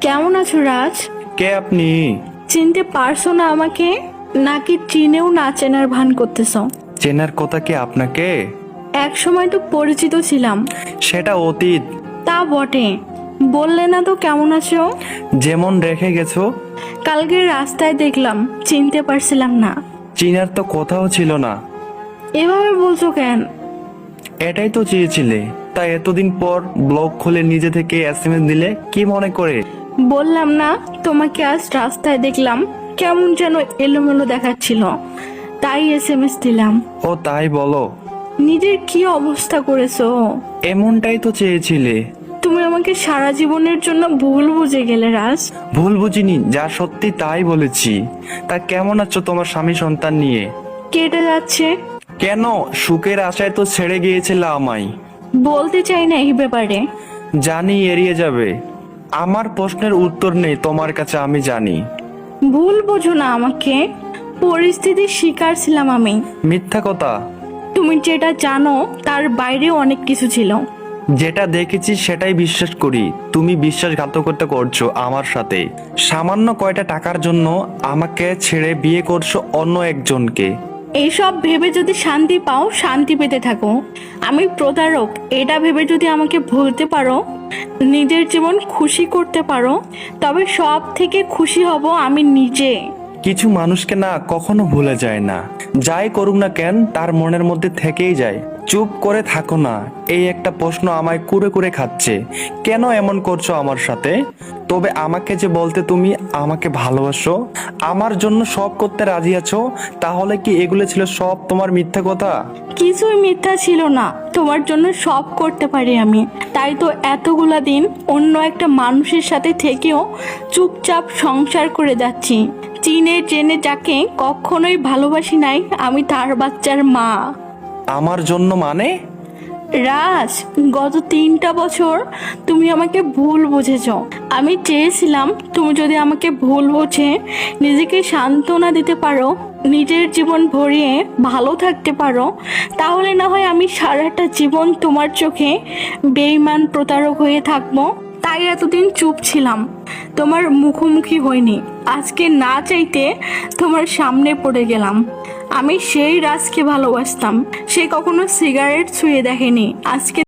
কেমন আছো রাজ? কে আপনি? চিনতে পারছো না আমাকে, নাকি চিনেও না চেনার ভান করতেছো? চেনার কথা কি আপনাকে? এক সময় তো পরিচিত ছিলাম। সেটা অতীত। তা বটে, বললে না তো কেমন আছো। যেমন রেখে গেছো। কালকে রাস্তায় দেখলাম, চিনতে পারছিলাম না। চিনার তো কথাও ছিল না। এভাবে বলছো কেন? এটাই তো চেয়েছিলে, তাই এতদিন পর ব্লগ খুলে নিজে থেকে এসএমএস দিলে কি মনে করে? বললাম না তোমাকে আজ রাস্তায় দেখলাম, কেমন যেন এলোমেলো দেখাচ্ছিল, তাই এসএমএস দিলাম। ও তাই বলো। নিজের কি অবস্থা করেছো। এমনটাই তো চেয়েছিলে। তুমি আমাকে সারা জীবনের জন্য ভুল বুঝে গেলে রাজ। ভুল বুঝিনি, যা সত্যি তাই বলেছি। তা কেমন আছো তোমার স্বামী সন্তান নিয়ে? কেটে যাচ্ছে। কেন? সুখের আশায় তো ছেড়ে গিয়েছিলে আমায়। বলতে চাই না এই ব্যাপারে। জানি এড়িয়ে যাবে। আমার প্রশ্নের উত্তর নেই তোমার কাছে, আমি জানি। ভুল বোঝো না আমাকে, পরিস্থিতির শিকার ছিলাম আমি। মিথ্যা কথা। তুমি যেটা জানো তার বাইরে অনেক কিছু ছিল। যেটা দেখেছি সেটাই বিশ্বাস করি। তুমি বিশ্বাসঘাতকতা করছো আমার সাথে। সামান্য কয়টা টাকার জন্য আমাকে ছেড়ে বিয়ে করছো অন্য একজনকে। এইসব ভেবে যদি শান্তি পাও, শান্তি পেতে থাকো। আমি প্রতারক এটা ভেবে যদি আমাকে ভুলতে পারো, নিজের জীবন খুশি করতে পারো, তবে সব থেকে খুশি হব আমি নিজে। কিছু মানুষকে না কখনো ভুলে যায় না। যাই করুক না কেন তার মনের মধ্যে থেকেই যায়। চুপ করে থাকো না, এই একটা প্রশ্ন আমায় কুরে কুরে খাচ্ছে। কেন এমন করছো আমার সাথে? তবে আমাকে যে বলতে তুমি আমাকে ভালোবাসো, আমার জন্য সব করতে রাজি আছো, তাহলে কি এগুলো ছিল সব তোমার মিথ্যা কথা? কিছুই মিথ্যা ছিল না, তোমার জন্য সব করতে পারি আমি। তাই তো এতগুলা দিন অন্য একটা মানুষের সাথে থেকেও চুপচাপ সংসার করে যাচ্ছি। চিনে জেনে যাকে কখনোই ভালোবাসি নাই, আমি তার বাচ্চার মা। আমার জন্য মানে? রাজ, গত 3টা বছর তুমি আমাকে ভুল বুঝেছ। আমি চেয়েছিলাম তুমি যদি আমাকে ভুল বুঝে নিজেকে সান্ত্বনা দিতে পারো, নিজের জীবন ভরিয়ে ভালো থাকতে পারো, তাহলে না হয় আমি সারাটা জীবন তোমার চোখে বেঈমান প্রতারক হয়ে থাকবো। তাই এতদিন চুপ ছিলাম, তোমার মুখোমুখি হইনি। আজকে না চাইতে তোমার সামনে পড়ে গেলাম। আমি সেই রাজকে ভালোবাসতাম, সে কখনো সিগারেট ছুঁয়ে দেখেনি। আজকে